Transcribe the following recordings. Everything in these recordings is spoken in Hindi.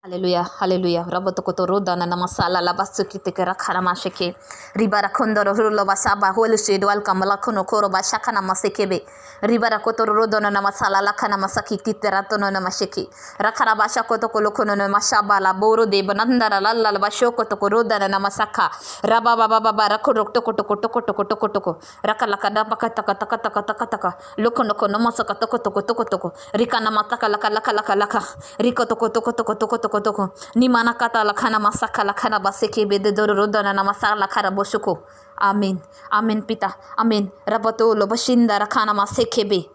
Haleluya, haleluya. Raboto kotoro dana na masala la basu kite kera khara masheke. Ribara kondoro rulo basaba holu shedwal kamala kono koro bashaka na masekebe. Ribara kotoro dana na masala la kana masaki kite ratono na masheke. Rakara basha koto kolo kono na mashaba la boro de banandara la la basho koto koro dana na masaka. Raba baba baba rakoro toko toko toko toko toko toko. Rakala kada baka taka taka taka taka taka. Loko noko no masaka toko toko toko toko. Rika na mataka laka laka laka laka. Riko toko toko toko toko toko toko ni mana kata lakana masaka lakana baseke bede dorodana na masala lakara boshuko. Amin, amin पिता, amin. रबतो लो बशिंदा रखाना मासेके बे।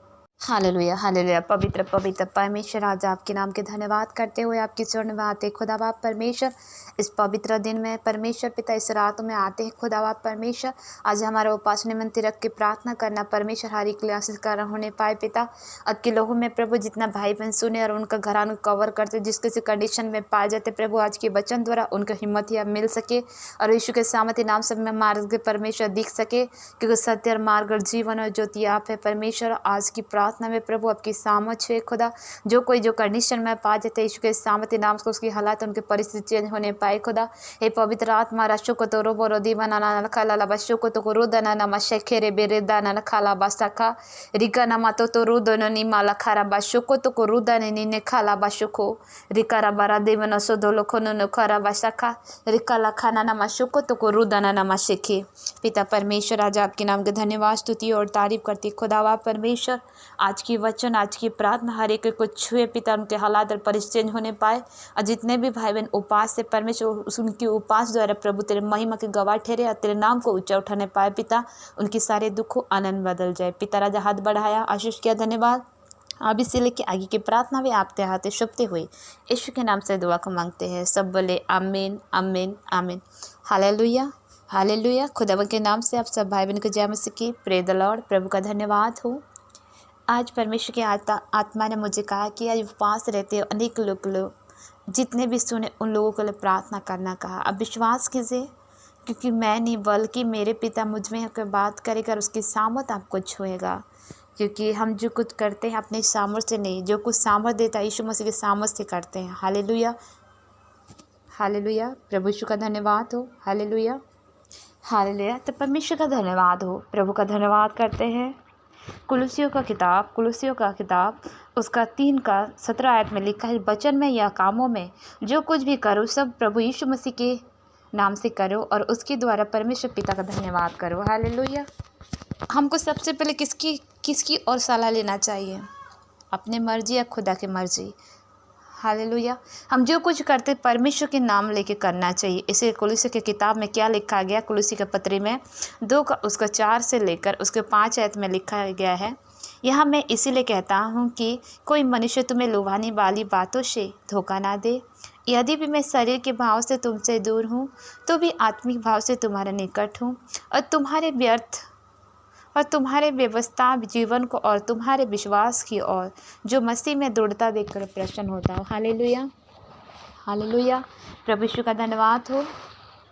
Hallelujah, hallelujah. पवित्र पवित्र परमेश्वर, आज आपके नाम के धन्यवाद करते हुए आपकी चरण में आते खुदा बाप परमेश्वर, इस पवित्र दिन में परमेश्वर पिता, इस रात में आते हैं खुदा बाप परमेश्वर। आज हमारा उपास निमंत्रण रख के प्रार्थना करना परमेश्वर, हर एक क्लासेस कारण होने पाए पिता। अब के लोगों में प्रभु जितना भाई बहन सुने और उनका घराना कवर करते, जिस किसी कंडीशन में पाए जाते प्रभु, आज के वचन द्वारा उनका हिम्मत या मिल सके और यीशु के सामर्थ्य नाम सब में मार्ग परमेश्वर दिख सके, क्योंकि सत्य और मार्ग और जीवन और ज्योति आप है परमेश्वर। आज की प्रार्थना में प्रभु आपकी सामर्थ है खुदा, जो कोई जो कंडीशन में पा जाते यीशु के सामर्थ्य नाम से उसकी हालात उनकी परिस्थिति चेंज होने पाए खुदा। हे पवित्र आत्मा रशो को तो रोबो रोदी बनाना न खाला ला बशो को तो रोदना न मशेखेरे बेरेदा न खाला बसका रिका न मातो तो रोदन नि माला खारा बशो को तो रोदन नि ने खाला बशो को रिका रा बारा देवन सो दोलो कोनो न खारा बसका रिका ला खाना न मशो को तो रोदना न मशेखे। पिता परमेश्वर, आज आपके नाम के धन्यवाद स्तुति और तारीफ करती खुदावा परमेश्वर। आज की वचन, आज की प्रार्थना हर एक को छुए पिता, उनके हालात और परिस्थिति होने पाए। और जितने भी भाई बहन उपास से परमेश्वर, उनकी उपास द्वारा प्रभु तेरे महिमा के गवाह ठहरे और तेरे नाम को ऊंचा उठाने पाए पिता, उनके सारे दुखों आनंद बदल जाए पिता। राजा हाथ बढ़ाया, आशीष किया, धन्यवाद। अब इसे लेके आगे की प्रार्थना भी आपके हाथे शुभते हुए यीशु के नाम से दुआ को मांगते हैं। सब बोले आमीन, आमीन, आमीन। Hallelujah, hallelujah. खुदावन के नाम से आप सब भाई बहन को जय मसीह की। Pray the Lord. प्रभु का धन्यवाद हो। आज परमेश्वर की आत्मा ने मुझे कहा कि आज उपवास रहते हो अनेक लोग जितने भी सुने उन लोगों के लिए प्रार्थना करना कहा। अब विश्वास कीजिए, क्योंकि मैं नहीं बल्कि मेरे पिता मुझ में होकर बात करेगा और उसकी सामर्थ आपको छुएगा। क्योंकि हम जो कुछ करते हैं अपने सामर्थ्य से नहीं, जो कुछ सामर्थ देता है यीशु मसीह के सामर्थ्य से करते हैं। Hallelujah, hallelujah. प्रभु यीशु का धन्यवाद हो। Hallelujah, hallelujah. तो परमेश्वर का धन्यवाद हो, प्रभु का धन्यवाद करते हैं। कुलुसियों का किताब उसका 3 का 17 आयत में लिखा है, वचन में या कामों में जो कुछ भी करो सब प्रभु यीशु मसीह के नाम से करो और उसके द्वारा परमेश्वर पिता का धन्यवाद करो। हालेलुया। हमको सबसे पहले किसकी और सलाह लेना चाहिए? अपने मर्जी या खुदा की मर्जी? हालेलुया। हम जो कुछ करते परमेश्वर के नाम लेके करना चाहिए। इसे कुलुसी की किताब में क्या लिखा गया? कुलुसी के पत्री में 2 का उसका 4 से लेकर उसके 5 आयत में लिखा गया है, यहाँ मैं इसीलिए कहता हूँ कि कोई मनुष्य तुम्हें लुभाने वाली बातों से धोखा ना दे। यदि भी मैं शरीर के भाव से तुमसे दूर हूँ तो भी आत्मिक भाव से तुम्हारे निकट हूँ और तुम्हारे व्यवस्था जीवन को और तुम्हारे विश्वास की ओर जो मसीह में दृढ़ता देखकर प्रसन्न होता हो। Hallelujah, hallelujah. प्रभु यीशु का धन्यवाद हो।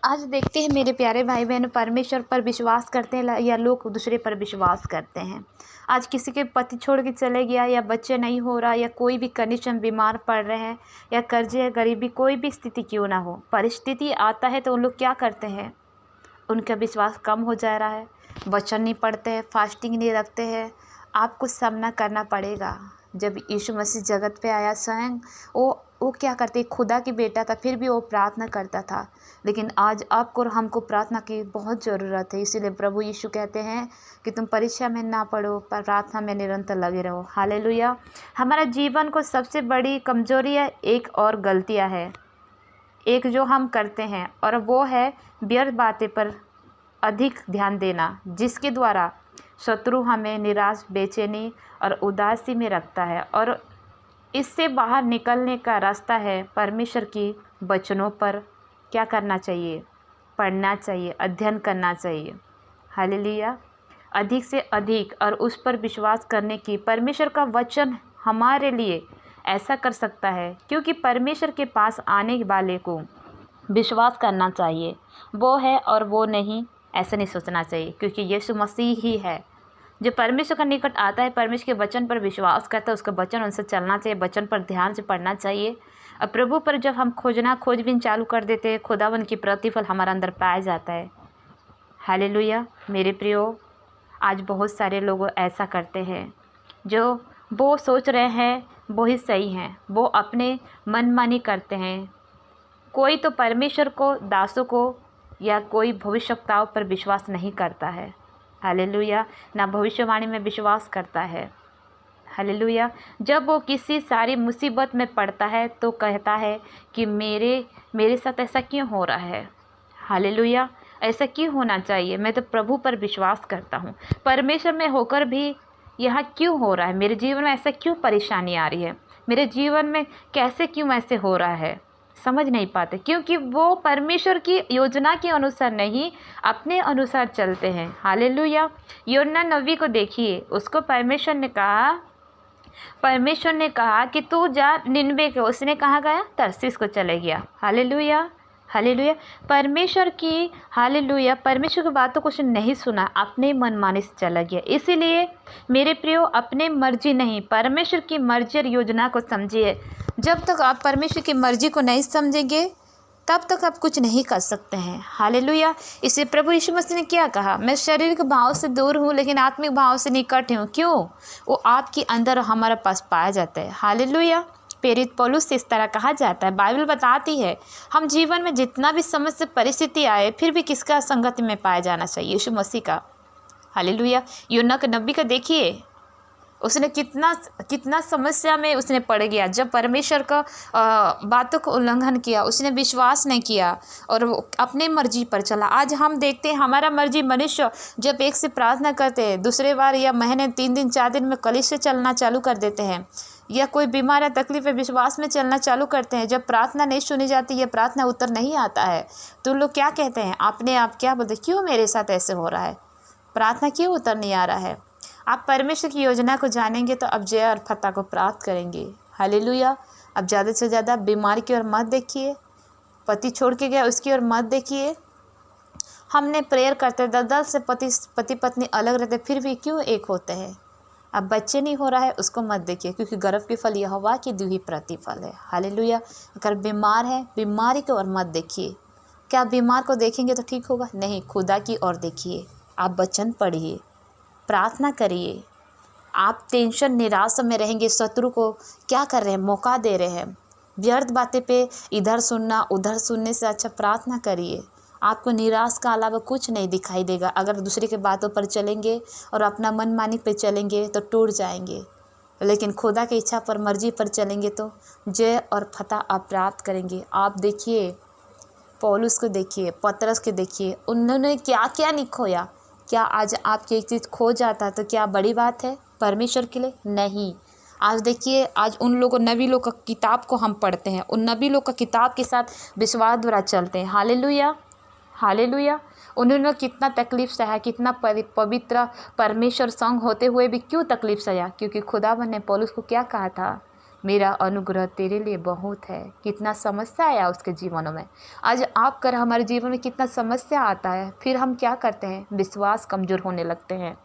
आज देखते हैं मेरे प्यारे भाई बहन, परमेश्वर पर विश्वास करते हैं या लोग दूसरे पर विश्वास करते हैं। आज किसी के पति छोड़ के चले गया या बच्चे नहीं हो रहा या कोई भी कंडीशन बीमार पड़ रहे हैं या कर्जे या गरीबी, कोई भी स्थिति क्यों ना हो, परिस्थिति आता है तो उन लोग क्या करते हैं? उनका विश्वास कम हो जा रहा है, वचन नहीं पढ़ते हैं, फास्टिंग नहीं रखते हैं। आपको सामना करना पड़ेगा। जब यीशु मसीह जगत पे आया स्वयं वो क्या करते, खुदा की बेटा था, फिर भी वो प्रार्थना करता था। लेकिन आज आपको और हमको प्रार्थना की बहुत ज़रूरत है। इसीलिए प्रभु यीशु कहते हैं कि तुम परीक्षा में ना पढ़ो पर प्रार्थना में निरंतर लगे रहो। हालेलुया। हमारा जीवन को सबसे बड़ी कमजोरी है, एक और गलतियाँ है, एक जो हम करते हैं, और वो है व्यर्थ बातें पर अधिक ध्यान देना, जिसके द्वारा शत्रु हमें निराश, बेचैनी और उदासी में रखता है। और इससे बाहर निकलने का रास्ता है परमेश्वर की वचनों पर क्या करना चाहिए? पढ़ना चाहिए, अध्ययन करना चाहिए। हालेलुया। अधिक से अधिक और उस पर विश्वास करने की परमेश्वर का वचन हमारे लिए ऐसा कर सकता है, क्योंकि परमेश्वर के पास आने वाले को विश्वास करना चाहिए। वो है और वो नहीं, ऐसा नहीं सोचना चाहिए, क्योंकि यीशु मसीह ही है जो परमेश्वर का निकट आता है। परमेश्वर के वचन पर विश्वास करता है, उसका वचन उनसे चलना चाहिए, वचन पर ध्यान से पढ़ना चाहिए अब प्रभु पर जब हम खोजबीन चालू कर देते हैं, खुदावन की प्रतिफल हमारे अंदर पाया जाता है। हालेलुया। मेरे प्रियो, आज बहुत सारे लोग ऐसा करते हैं जो वो सोच रहे हैं वो ही सही हैं, वो अपने मनमानी करते हैं। कोई तो परमेश्वर को, दासों को या कोई भविष्यवक्ताओं पर विश्वास नहीं करता है। हालेलुया। ना भविष्यवाणी में विश्वास करता है। हालेलुया। जब वो किसी सारी मुसीबत में पड़ता है तो कहता है कि मेरे साथ ऐसा क्यों हो रहा है। हालेलुया। ऐसा क्यों होना चाहिए, मैं तो प्रभु पर विश्वास करता हूँ, परमेश्वर में होकर भी यहाँ क्यों हो रहा है, मेरे जीवन में ऐसा क्यों परेशानी आ रही है, मेरे जीवन में कैसे क्यों ऐसे हो रहा है, समझ नहीं पाते, क्योंकि वो परमेश्वर की योजना के अनुसार नहीं, अपने अनुसार चलते हैं। हालेलुया। योना नबी को देखिए, उसको परमेश्वर ने कहा कि तू जा निनवे के, उसने कहाँ गया, तरसीस को चले गया। हालेलुया। हालेलुया। परमेश्वर की बातों को उसने नहीं सुना, अपने मनमाने से चला गया। इसीलिए मेरे प्रियो, अपने मर्जी नहीं, परमेश्वर की मर्जी और योजना को समझिए। जब तक आप परमेश्वर की मर्जी को नहीं समझेंगे तब तक आप कुछ नहीं कर सकते हैं। हालेलुया। इसे प्रभु यीशु मसीह ने क्या कहा, मैं शारीरिक भाव से दूर हूँ लेकिन आत्मिक भाव से निकट हूँ। क्यों? वो आपके अंदर हमारे पास पाया जाता है। हालेलुया। प्रेरित पौलुस से इस तरह कहा जाता है, बाइबल बताती है हम जीवन में जितना भी समस्या परिस्थिति आए फिर भी किसका संगति में पाया जाना चाहिए, यीशु मसीह का। हालेलुया। यूहन्ना नबी का देखिए, उसने कितना समस्या में उसने पड़ गया। जब परमेश्वर का बातों को उल्लंघन किया, उसने विश्वास नहीं किया और वो अपने मर्जी पर चला। आज हम देखते हैं हमारा मर्जी मनुष्य जब एक से प्रार्थना करते हैं, दूसरे बार या महीने 3 दिन 4 दिन में कलीसिया से चलना चालू कर देते हैं, या कोई बीमार या तकलीफ है विश्वास में चलना चालू करते हैं, जब प्रार्थना नहीं सुनी जाती, या प्रार्थना उत्तर नहीं आता है तो लोग क्या कहते हैं, अपने आप क्या बोलते, क्यों मेरे साथ ऐसे हो रहा है, प्रार्थना क्यों उत्तर नहीं आ रहा है। आप परमेश्वर की योजना को जानेंगे तो अब जय और फतह को प्राप्त करेंगे। हालेलुया। अब ज़्यादा से ज़्यादा बीमारी की ओर मत देखिए, पति छोड़ के गया उसकी ओर मत देखिए। हमने प्रेयर करते 10 से पति पत्नी अलग रहते फिर भी क्यों एक होते हैं। अब बच्चे नहीं हो रहा है उसको मत देखिए, क्योंकि गर्भ की फल यहोवा की दी हुई प्रतिफल है। हालेलुया। अगर बीमार है, बीमारी की ओर मत देखिए। क्या बीमार को देखेंगे तो ठीक होगा? नहीं, खुदा की ओर देखिए। आप वचन पढ़िए, प्रार्थना करिए। आप टेंशन निराशा में रहेंगे, शत्रु को क्या कर रहे हैं, मौका दे रहे हैं। व्यर्थ बातें पे इधर सुनना उधर सुनने से अच्छा प्रार्थना करिए। आपको निराश का अलावा कुछ नहीं दिखाई देगा। अगर दूसरे के बातों पर चलेंगे और अपना मनमानी पे चलेंगे तो टूट जाएंगे, लेकिन खुदा की इच्छा पर, मर्जी पर चलेंगे तो जय और फतह आप प्राप्त करेंगे। आप देखिए, पौलुस को देखिए, पतरस के देखिए, उन्होंने क्या क्या नहीं खोया। क्या आज आपकी एक चीज़ खो जाता तो क्या बड़ी बात है परमेश्वर के लिए? नहीं। आज देखिए, आज उन लोगों नबी लोग का किताब को हम पढ़ते हैं, उन नबी लोग का किताब के साथ विश्वास द्वारा चलते हैं। हालेलुया। हालेलुया। उन्होंने कितना तकलीफ सहा, कितना पवित्र परमेश्वर संग होते हुए भी क्यों तकलीफ सहा? क्योंकि खुदावन ने पौलुस को क्या कहा था, मेरा अनुग्रह तेरे लिए बहुत है। कितना समस्या आया उसके जीवनों में। आज आप कर हमारे जीवन में कितना समस्या आता है, फिर हम क्या करते हैं, विश्वास कमज़ोर होने लगते हैं।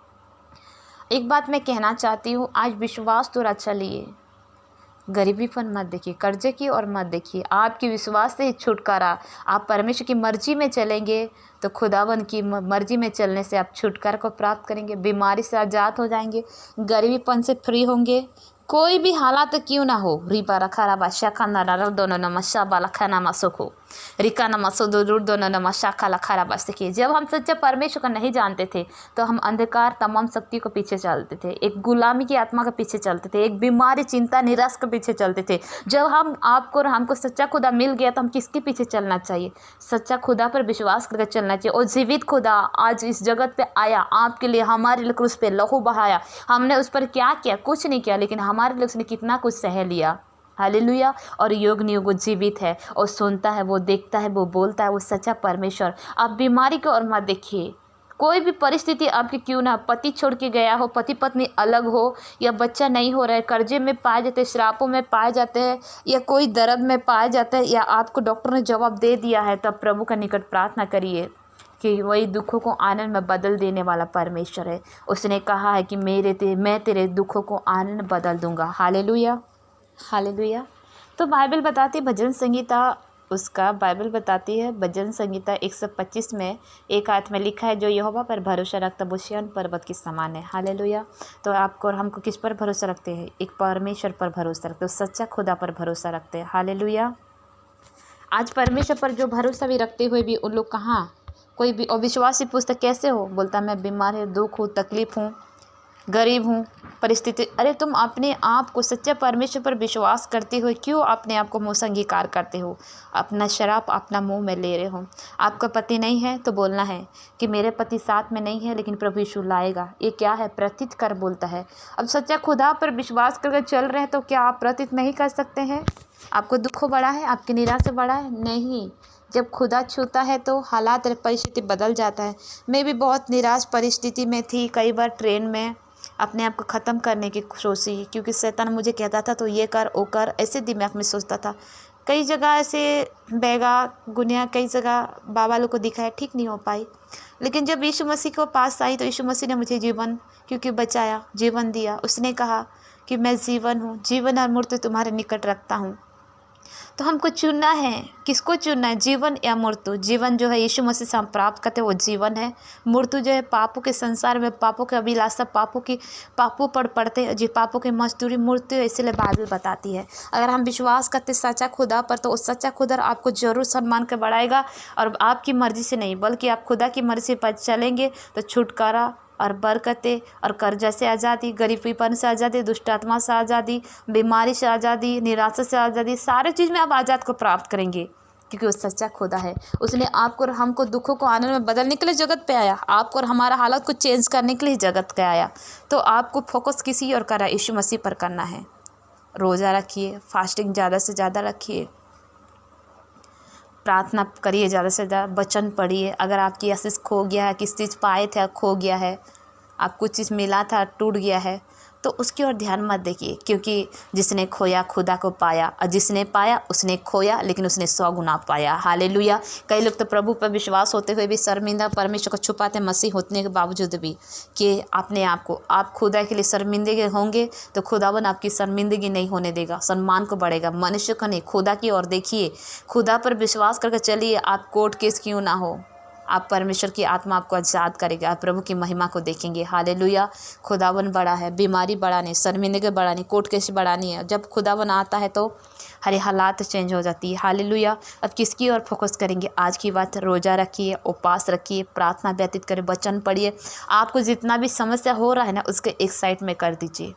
एक बात मैं कहना चाहती हूँ, आज विश्वास तो चलिए, गरीबी पर मत देखिए, कर्जे की और मत देखिए। आपके विश्वास से ही छुटकारा, आप परमेश्वर की मर्जी में चलेंगे तो खुदावन की मर्जी में चलने से आप छुटकारा को प्राप्त करेंगे, बीमारी से आज़ाद हो जाएंगे, गरीबीपन से फ्री होंगे। कोई भी हालात क्यों ना हो, रिपा रखा रबा शाखा नारा दोनों नमशा बाला खाना मसोखो रिका नमसो दूर दोनों नम शाखा लखा रबा सीखिए। जब हम सच्चे परमेश्वर को नहीं जानते थे तो हम अंधकार तमाम शक्ति को पीछे चलते थे, एक गुलामी की आत्मा के पीछे चलते थे, एक बीमारी चिंता निराश के पीछे चलते थे। जब हमको सच्चा खुदा मिल गया तो हम किसके पीछे चलना चाहिए? सच्चा खुदा पर विश्वास करके चलना चाहिए। और जीवित खुदा आज इस जगत पे आया, आपके लिए, हमारे लिए क्रूस पे लहू बहाया। हमने उस पर क्या किया? कुछ नहीं किया, लेकिन हमारे लिए उसने कितना कुछ सह लिया। हालेलुया। और योग नियोग जीवित है और सुनता है, वो देखता है, वो बोलता है, वो सच्चा परमेश्वर। आप बीमारी को और मत देखिए। कोई भी परिस्थिति आपकी क्यों ना, पति छोड़ के गया हो, पति पत्नी अलग हो, या बच्चा नहीं हो रहा है, कर्जे में पाए जाते हैं, श्रापों में पाए जाते हैं, या कोई दर्द में पाए जाते हैं, या आपको डॉक्टर ने जवाब दे दिया है, तब प्रभु का निकट प्रार्थना करिए कि वही दुखों को आनंद में बदल देने वाला परमेश्वर है। उसने कहा है कि मैं तेरे दुखों को आनंद बदल दूंगा। हालेलुया। हालेलुया। तो बाइबल बताती है भजन संहिता उसका बाइबल बताती है भजन संहिता 125 में एक आयत में लिखा है, जो यहोवा पर भरोसा रखता वो सिय्योन पर्वत के समान है। हालेलुया। तो आपको और हमको किस पर भरोसा रखते हैं? एक परमेश्वर पर भरोसा रखते हैं, सच्चा खुदा पर भरोसा रखते हैं। हालेलुया। आज परमेश्वर पर जो भरोसा भी रखते हुए भी उन लोग कहाँ, कोई भी अविश्वासी पूछता कैसे हो, बोलता मैं बीमार है, दुख हूँ, तकलीफ़ हूँ, गरीब हूँ, परिस्थिति। अरे तुम अपने आप को सच्चे परमेश्वर पर विश्वास करते हुए क्यों अपने आप को मुँह से अंगीकार करते हो? अपना शराब अपना मुंह में ले रहे हो। आपका पति नहीं है तो बोलना है कि मेरे पति साथ में नहीं है लेकिन प्रभु यीशु लाएगा। ये क्या है? प्रतीत कर बोलता है। अब सच्चा खुदा पर विश्वास करके चल रहे हैं तो क्या आप प्रतीत नहीं कर सकते हैं? आपको दुख बड़ा है, आपकी निराशा बड़ा है? नहीं। जब खुदा छूता है तो हालात और परिस्थिति बदल जाता है। मैं भी बहुत निराश परिस्थिति में थी, कई बार ट्रेन में अपने आप को ख़त्म करने की सोची, क्योंकि शैतान मुझे कहता था तो ये कर वो कर, ऐसे दिमाग में सोचता था। कई जगह ऐसे बेगा गुनिया कई जगह बाबा लोग को दिखाया, ठीक नहीं हो पाई। लेकिन जब यीशु मसीह को पास आई तो यीशु मसीह ने मुझे जीवन क्योंकि बचाया, जीवन दिया। उसने कहा कि मैं जीवन हूँ, जीवन और मृत्यु तुम्हारे निकट रखता हूँ। तो हमको चुनना है, किसको चुनना है? जीवन या मृत्यु? जीवन जो है यीशु मसीह से हम प्राप्त करते हैं वो जीवन है। मृत्यु जो है पापों के संसार में, पापों के अभिलाषा, पापों पर पड़ते हैं जी, पापों की मजदूरी मृत्यु है। इसलिए बाइबल बताती है अगर हम विश्वास करते सच्चा खुदा पर तो उस सच्चा खुदा आपको जरूर सम्मान कर बढ़ाएगा। और आपकी मर्जी से नहीं बल्कि आप खुदा की मर्जी पर चलेंगे तो छुटकारा और बरकतें और कर्जा से आज़ादी, गरीबीपन से आज़ादी, दुष्ट आत्मा से आज़ादी, बीमारी से आज़ादी, निराशा से आज़ादी, सारे चीज़ में आप आज़ाद को प्राप्त करेंगे क्योंकि वो सच्चा खुदा है। उसने आपको और हमको दुखों को आनंद में बदलने के लिए जगत पे आया, आपको और हमारा हालत को चेंज करने के लिए जगत पे आया। तो आपको फोकस किसी और करा यीशु मसीह पर करना है। रोज़ा रखिए, फास्टिंग ज़्यादा से ज़्यादा रखिए, प्रार्थना करिए, ज़्यादा से ज़्यादा वचन पढ़िए। अगर आपकी आशीष खो गया है, किस चीज़ पाए थे खो गया है, आप कुछ चीज़ मिला था टूट गया है, तो उसकी ओर ध्यान मत देखिए, क्योंकि जिसने खोया खुदा को पाया, और जिसने पाया उसने खोया लेकिन उसने 100 गुना पाया। हालेलुया। कई लोग तो प्रभु पर विश्वास होते हुए भी शर्मिंदा परमेश्वर को छुपाते मसीह होने के बावजूद भी, कि अपने आप को आप खुदा के लिए शर्मिंदगी होंगे तो खुदावन आपकी शर्मिंदगी नहीं होने देगा, सम्मान को बढ़ेगा, मनुष्य को नहीं, खुदा की ओर देखिए, खुदा पर विश्वास करके चलिए। आप कोर्ट केस क्यों ना हो, आप परमेश्वर की आत्मा आपको आज़ाद करेगा, आप प्रभु की महिमा को देखेंगे। हालेलुया। खुदावन बड़ा है, बीमारी बड़ा नहीं, शर्मिंदगी बड़ा नहीं, कोर्ट केस बड़ा नहीं है। जब खुदावन आता है तो हर हालात चेंज हो जाती है। हालेलुया। अब किसकी ओर फोकस करेंगे? आज की बात, रोज़ा रखिए, उपवास रखिए, प्रार्थना व्यतीत करें, वचन पढ़िए। आपको जितना भी समस्या हो रहा है ना उसके एक साइड में कर दीजिए।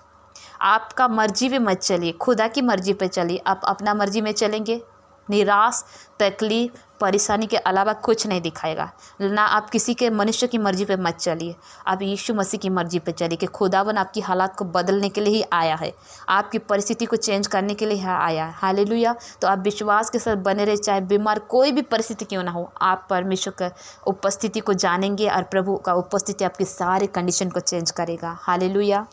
आपका मर्जी पे मत चलिए, खुदा की मर्जी पे चलिए। आप अपना मर्जी में चलेंगे, निराश, तकलीफ, परेशानी के अलावा कुछ नहीं दिखाएगा ना। आप किसी के मनुष्य की मर्जी पे मत चलिए, आप यीशु मसीह की मर्जी पे चलिए कि खुदावन आपकी हालात को बदलने के लिए ही आया है, आपकी परिस्थिति को चेंज करने के लिए आया है। हालेलुया। तो आप विश्वास के साथ बने रहे, चाहे बीमार कोई भी परिस्थिति क्यों ना हो, आप परमेश्वर का उपस्थिति को जानेंगे और प्रभु का उपस्थिति आपकी सारे कंडीशन को चेंज करेगा। Hallelujah,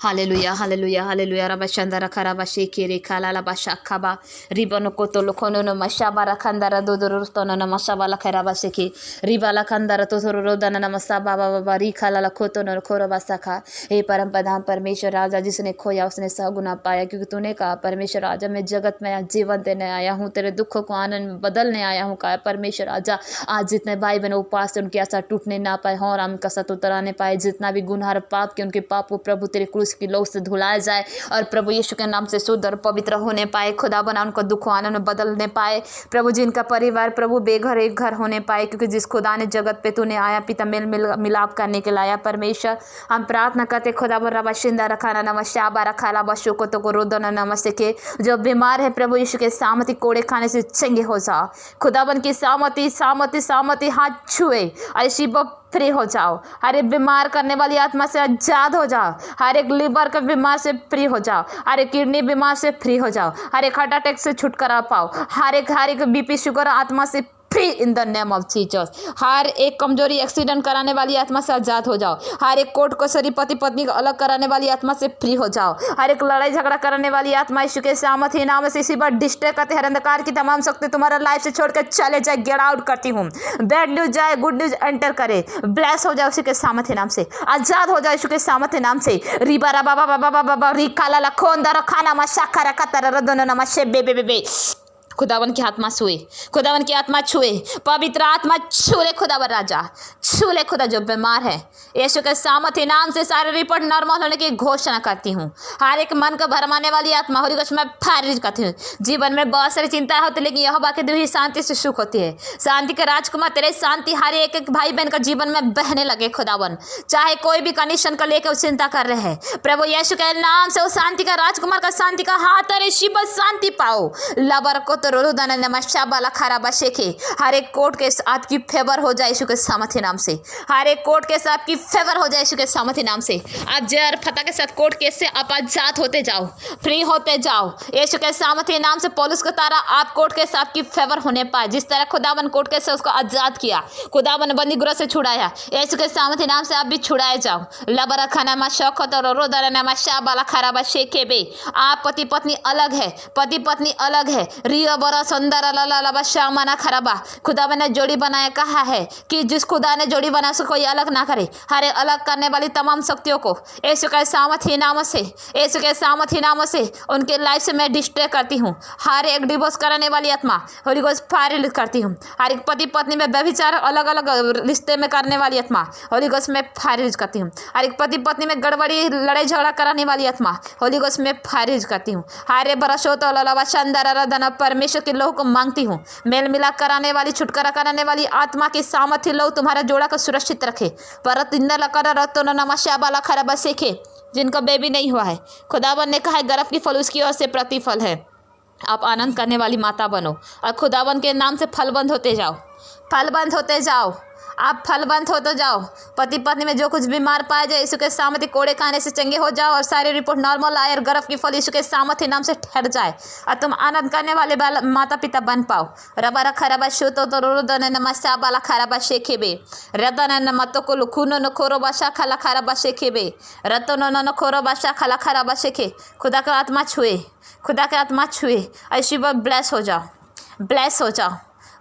hallelujah, hallelujah, hallelujah. रबा शंदा रखा रबा शेके रे खाला रबा शाखाबा रिबनो को तो लोखोनो न मशाबा रखंदारा दो दो रोस्तोनो न मशाबा लखराबा शेके रिबा लखंदारा तो थोरो रोदन न मसाबा बाबा री खाला लखोतो न खोरबा सखा। हे परम प्रधान परमेश्वर राजा, जिसने खोया उसने 100 गुना पाया, क्योंकि तूने कहा परमेश्वर राजा मैं जगत में जीवन देने आया हूँ, तेरे दुखों को आनंद में बदलने आया हूँ। कहा परमेश्वर राजा, आज जितने भाई बहन उपवास से उनकी आशा टूटने ना पाए, और हम का सत उतराने पाए, जितना भी गुनहगार पाप के उनके पाप को प्रभु तेरे क्रूस की लौ से धुलाया जाए और प्रभु यीशु के नाम से शुद्ध और पवित्र होने पाए। खुदा बना उनको दुख आनंद में बदलने पाए। प्रभु जिनका परिवार प्रभु बेघर एक घर होने पाए, क्योंकि जिस खुदा ने जगत पे तूने आया पिता मिलाप करने के लाया। परमेश्वर हम प्रार्थना करते खुदा रबा शिंदा रखाना नम शाबा रखा बशो को तो रोदना नमस्ते के जो बीमार है प्रभु यीशु के सामती कोड़े खाने से चंगे हो जाओ। खुदाबन की सामती सामती सामती हाथ छुए, अरे शिव फ्री हो जाओ। हर एक बीमार करने वाली आत्मा से आजाद हो जाओ, हर एक लीवर का बीमार से फ्री हो जाओ, हर एक किडनी बीमार से फ्री हो जाओ, हर एक हार्ट अटैक से छुटकारा पाओ, हर एक बीपी शुगर आत्मा से free in the name of Jesus. हर एक कमजोरी एक्सीडेंट कराने वाली आत्मा से आजाद हो जाओ। हर एक कोर्ट कचहरी पति पत्नी को अलग कराने वाली आत्मा से फ्री हो जाओ। हर एक लड़ाई झगड़ा करने वाली आत्मा यीशु के सामर्थ्य नाम से इसी बार डिस्ट्रैक्ट करते हर अंधकार की तमाम शक्ति तुम्हारा लाइफ से छोड़कर चले जाए, गेट आउट करती हूँ। बैड न्यूज जाए, गुड न्यूज एंटर करे, ब्लेस हो जाए उसी के सामर्थ्य नाम से, आजाद हो जाए यीशु के सामर्थ्य नाम से। रिबा रा बाबा बाबा बाबा बाबा री काला ला खोंदा रा खाना मा शाखा रा कतर रदन नमा शे बे बे बे। खुदावन की आत्मा छुए, खुदावन की आत्मा छुए, पवित्र आत्मा छूले खुदावन राजा, छूले खुदा जो बीमार है यीशु के सामर्थ्य नाम से सारे रिपोर्ट नॉर्मल होने की घोषणा करती हूँ। हर एक मन को भरमाने वाली आत्मा होली गोश्त में फारिज करती हूँ। जीवन में बहुत सारी चिंता होती है लेकिन यहोवा के दी शांति से सुख होती है। शांति के राजकुमार तेरे शांति हर एक एक भाई बहन का जीवन में बहने लगे खुदावन, चाहे कोई भी कंडीशन को लेकर चिंता कर रहे हैं प्रभु यीशु के नाम से वो शांति का राजकुमार का शांति का हाथ अरे शिव शांति पाओ। लबर को हर एक कोर्ट के साथ की फेवर हो जाए यीशु के सामर्थ्य नाम से, हर एक कोर्ट के साथ की फेवर हो जाए यीशु के सामर्थ्य नाम से। आप जर फतह के साथ कोर्ट केस से आप आजाद होते जाओ, फ्री होते जाओ यीशु के सामर्थ्य नाम से। पौलुस का तारा आप कोर्ट के साथ की फेवर होने पाए, जिस तरह खुदावन कोर्ट केस से उसको आजाद किया, खुदावन बंदी गृह से छुड़ाया, यीशु के सामर्थ्य नाम से आप भी छुड़ाए जाओ। लबरा खाना मा शौकत और रोदरा नामा शाबाला खराबा शेके बे। आप पति पत्नी अलग है, पति पत्नी अलग है, रिया बरा सुंदर ला शामाना खराबा। खुदा ने जोड़ी बनाया, कहा है कि जिस खुदा ने जोड़ी बनाया उसको कोई अलग ना करे। हर अलग करने वाली तमाम शक्तियों को यीशु के सामर्थ्य नाम से, यीशु के सामर्थ्य नाम से उनके लाइफ से मैं डिस्ट्रैक्ट करती हूँ। हर एक डिवोर्स कराने वाली आत्मा होली गोस्ट फायर करती हूँ। हर एक पति पत्नी में व्यभिचार अलग अलग रिश्ते में करने वाली आत्मा होली गोस्ट में फायर करती हूँ। हर एक पति पत्नी में गड़बड़ी लड़ाई झगड़ा कराने वाली आत्मा होली गोस्ट में फायर करती हूँ। हर एक बरसों शानदार परमेश्वर के लोग को मांगती हूँ, मेल मिलाप कराने वाली, छुटकारा कराने वाली आत्मा की सामर्थ्य लो तुम्हारा जोड़ा को सुरक्षित रखे। परत इंदर लकर रतो नमस्या खराबा सीखे जिनका बेबी नहीं हुआ है, खुदावन ने कहा है गर्भ की फल उसकी ओर से प्रतिफल है। आप आनंद करने वाली माता बनो और खुदावन के नाम से फलबंद होते जाओ, फलबंद होते जाओ, आप फलबंद होते जाओ। पति पत्नी में जो कुछ बीमार पाया जाए यीशु के सामर्थ्य कोड़े खाने से चंगे हो जाओ और सारी रिपोर्ट नॉर्मल आए और गर्भ की फल यीशु के सामर्थ्य नाम से ठहर जाए और तुम आनंद करने वाले माता पिता बन पाओ। रबा रखा रबा शुतो तो रोदन नमस्या बाला खराबा शेखे बे रतन मतों को लुखुनो न खोरो बाशा खला खराबा शेखे बे रतनो न खोरो बाशा खला खराबा शेखे। खुदा का आत्मा छुए, खुदा का आत्मा छुए, ऐसी बात ब्लेस हो जाओ, ब्लेस हो जाओ।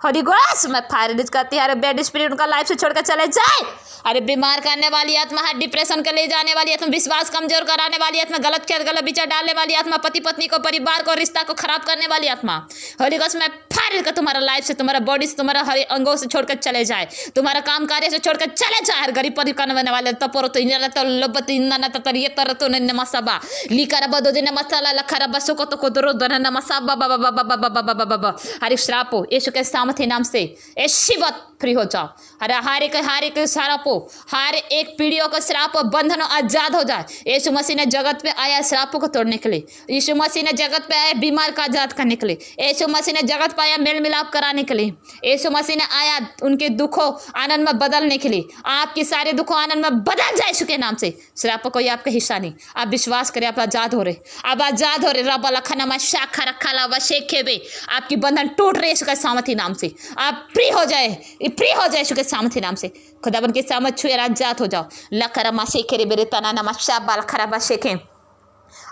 होली गोस्ट में फायर रिलीज करती है। अरे बैड स्पिरिट उनका लाइफ से छोड़कर चले जाए। अरे बीमार करने वाली आत्मा, हर डिप्रेशन के ले जाने वाली आत्मा, विश्वास कमजोर कराने वाली आत्मा, गलत विचार डालने वाली आत्मा, पति पत्नी को, परिवार को, रिश्ता को खराब करने वाली आत्मा होली गोस्ट में फायर कर तुम्हारा लाइफ से, तुम्हारा बॉडी से, तुम्हारा हर अंगों से छोड़कर चले जाए, तुम्हारा काम कार्य से छोड़कर चले जाए। हर गरीब परि करने वाले तपोरो तो इंजन तो लबत इंना तो ये तर तो न मसाबा लिकर बदो दिन मसाला लखरा बसो को तो दरो दन मसाबा बाबा बाबा बाबा बाबा बाबा। हर श्रापो यीशु के सामर्थ्य नाम से शिवत फ्री हो जाओ। अरे हर एक श्रापो, हर एक पीढ़ियों का श्राप बंधन आजाद हो जाए। यीशु मसीह ने जगत पे आया श्रापों को तोड़ने के लिए, यीशु मसीह ने जगत पे आया बीमार का आजाद करने के लिए, यीशु मसीह ने जगत पे आया मेल मिलाप कराने के लिए, यीशु मसीह ने आया उनके दुखों आनंद में बदलने के लिए। आपकी सारे दुखों आनंद में बदल जाए यीशु के नाम से। श्रापों कोई आपका हिस्सा नहीं। आप विश्वास करें, आप आजाद हो रहे, आप आजाद हो रहे। रबा लखनमा शाखा रखा लावा शेखे बे, आपकी बंधन टूट रहे यीशु के सामर्थ्य नाम से। आप फ्री हो जाए, फ्री हो जाए यीशु के सामर्थ्य नाम से। खुदावन के सामर्थ छुए आजाद हो जाओ। लखरमा शेखे रे बेरे तना नमा शाबाल खराबा शेखे।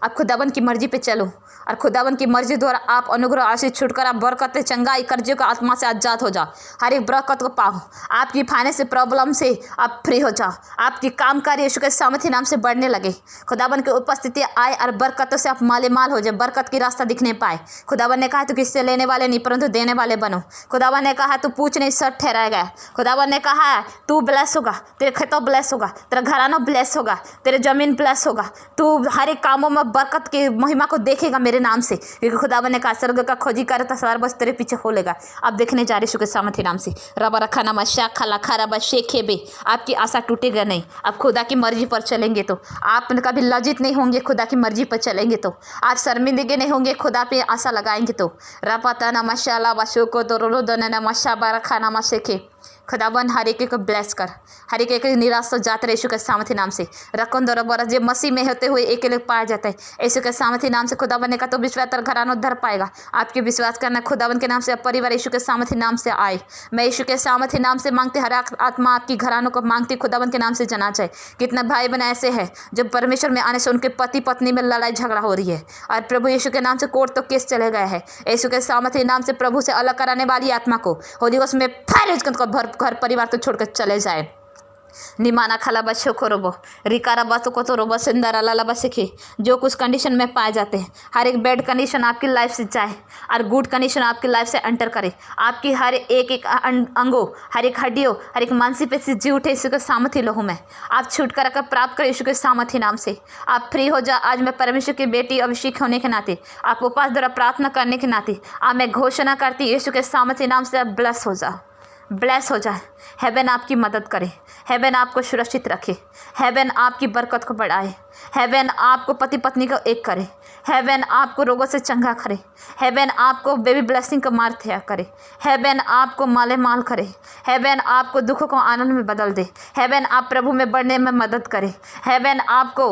आप खुदावन की मर्जी पे चलो और खुदावन की मर्जी द्वारा आप अनुग्रह आशीष छुटकर आप बरकत चंगाई कर्जों का आत्मा से आजाद हो जाओ। हर एक बरकत को पाओ। आपकी फाइनेंस प्रॉब्लम से आप फ्री हो जाओ। आपकी काम कार्य यीशु के सामर्थ्य नाम से बढ़ने लगे। खुदावन की उपस्थिति आए और बरकतों से आप माले माल हो जाए, बरकत की रास्ता दिखने पाए। खुदावन ने कहा तू किससे लेने वाले नहीं परंतु देने वाले बनो। खुदावन ने कहा तू पूछ नहीं सट ठहराएगा। खुदावन ने कहा तू ब्लेस होगा, तेरे खेतों ब्लेस होगा, तेरा घराना ब्लेस होगा, तेरे जमीन ब्लेस होगा। तू हर एक कामों में बरकत की महिमा को देखेगा मेरे नाम से, क्योंकि खुदावन ने कहा स्वर्ग का खोजी करे तो सारा बस तेरे पीछे हो लेगा। आप देखने जा रहे यीशु के सामर्थ्य नाम से। रबा रखा नामा शाखा लखा रबा शेखे बे। आपकी आशा टूटेगा नहीं। आप खुदा की मर्जी पर चलेंगे तो आप कभी लज्जित नहीं होंगे। खुदा की मर्जी पर चलेंगे तो आप शर्मिंदगी नहीं होंगे। खुदा पे आशा लगाएंगे तो रपा तना मशाला बशो को तो रोलो दन मशा बारखा नामा शेखे। खुदावन हर एक को ब्लेस कर, हर एक निराश हो जाते रहे यीशु के सामर्थी नाम से। रकन दौरा बरस जो मसीह में होते हुए एक लोग पाया जाता है यीशु के सामर्थी नाम से। खुदावन ने कहा तो विश्वास तर घराना उधर पाएगा। आपके विश्वास करना खुदावन के नाम से, परिवार यीशु के सामर्थी नाम से आए। मैं यीशु के सामर्थी नाम से मांगते, हर आत्मा आपकी घरानों को मांगती खुदावन के नाम से जना जाए। कितने भाई बहन ऐसे हैं जब परमेश्वर में आने से उनके पति पत्नी में लड़ाई झगड़ा हो रही है और प्रभु यीशु के नाम से कोर्ट तो केस चले गए हैं। यीशु के सामर्थी नाम से प्रभु से अलग कराने वाली आत्मा को होली गोस्ट में फायर घर परिवार को छोड़कर चले जाए। निमाना खाला बच्चों को रोबो रिकारा बातों को तो रोबो सिंदारा लाला बसिखे जो कुछ कंडीशन में पाए जाते हैं, हर एक बैड कंडीशन आपकी लाइफ से जाए और गुड कंडीशन आपकी लाइफ से एंटर करे। आपकी हर एक अंगों, हर एक हड्डियों, हर एक मांसपेशी जी उठे यीशु के सामर्थी लहू में। आप छुटकारा का प्राप्त करें यीशु के सामर्थी नाम से। आप फ्री हो जा। आज मैं परमेश्वर की बेटी अभिषेक होने के नाते, आप उपास द्वारा प्रार्थना करने के नाते आज मैं घोषणा करती यीशु के सामर्थी नाम से आप ब्लेस हो जा, ब्लेस हो जाए। हेवन आपकी मदद करे, हेवन आपको सुरक्षित रखे, हेवन आपकी बरकत को बढ़ाए, हेवन आपको पति पत्नी को एक करे, हेवन आपको रोगों से चंगा करे, हेवन आपको बेबी ब्लेसिंग को मार त्याग करे, हेवन आपको माले माल करे, हेवन आपको दुखों को आनंद में बदल दे, हेवन आप प्रभु में बढ़ने में मदद करे, हेवन आपको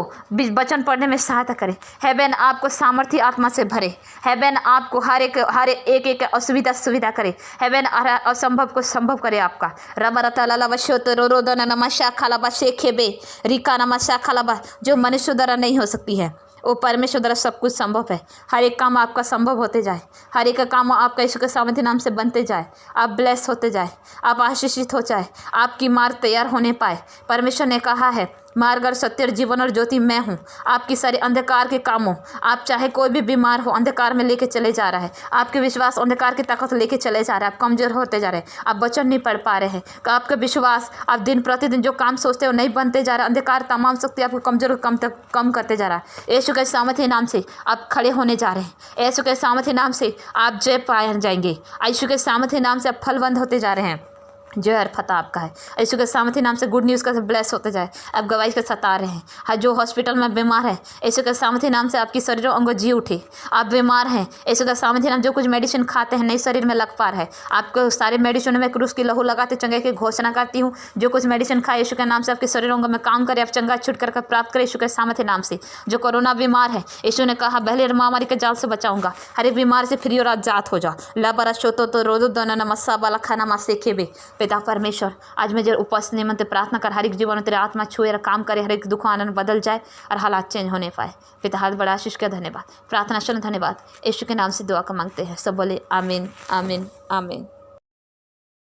वचन पढ़ने में सहायता करे, हेवन आपको सामर्थ्य आत्मा से भरे, हेवन आपको हर एक असुविधा सुविधा करे, हेवन असंभव को संभव करे। आपका रबरता लाला वशोत रोरोदन नमशा खालाबा शेखेबे रिका नमशा खालाबा जो मनुष्य द्वारा नहीं हो सकती है वो परमेश्वर द्वारा सब कुछ संभव है। हर एक काम आपका संभव होते जाए, हर एक काम आपका यीशु के सामर्थ्य नाम से बनते जाए। आप ब्लेस होते जाए, आप आशीषित हो जाए, आपकी मार्ग तैयार होने पाए। परमेश्वर ने कहा है मार्ग और सत्य और जीवन और ज्योति मैं हूँ। आपकी सारे अंधकार के कामों, आप चाहे कोई भी बीमार हो अंधकार में लेके चले जा रहा है। आपके विश्वास अंधकार की ताकत लेके चले जा रहा है। आप कमजोर होते जा रहे हैं, आप वचन नहीं पढ़ पा रहे हैं। आपका विश्वास, आप दिन प्रतिदिन जो काम सोचते हो नहीं बनते जा रहा। अंधकार तमाम शक्ति आपको कमजोर कम करते जा रहा है। यीशु के सामर्थ्य नाम से आप खड़े होने जा रहे हैं। यीशु के सामर्थ्य नाम से आप जय पाए जाएंगे। यीशु के सामर्थ्य नाम से आप फलवंत होते जा रहे हैं। जो हर फतह आपका है यीशु के सामर्थ्य नाम से गुड न्यूज़ का ब्लेस होते जाए। आप गवाही के सता रहे हैं। हर जो हॉस्पिटल में बीमार है यीशु के सामर्थ्य नाम से आपकी शरीरों अंगों जी उठे। आप बीमार हैं यीशु के सामर्थ्य नाम, जो कुछ मेडिसिन खाते हैं नहीं शरीर में लग पा रहा है, आपको सारे मेडिसिन में क्रूस की लहू लगाते चंगे की घोषणा करती हूँ। जो कुछ मेडिसिन खाए यीशु के नाम से आपके शरीरों अंगों में काम करे, आप चंगा छुटकर प्राप्त करें यीशु के सामर्थ्य नाम से। जो कोरोना बीमार है यीशु ने कहा पहले महामारी के जाल से बचाऊंगा। हर एक बीमार से फ्री और आजाद हो जा। लाबरा शोतो तो रोदो दोना नमस्सा बाला खाना मा सेखेबे। पिता परमेश्वर आज मैं जो उपस्थित निमंत प्रार्थना कर हर एक जीवन में तेरे आत्मा छुए और काम करे, हर एक दुख आनंद बदल जाए और हालात चेंज होने पाए। पिता हाथ बड़ा आशीष का धन्यवाद, प्रार्थना सुन धन्यवाद। यीशु के नाम से दुआ का मांगते हैं सब बोले आमीन आमीन आमीन।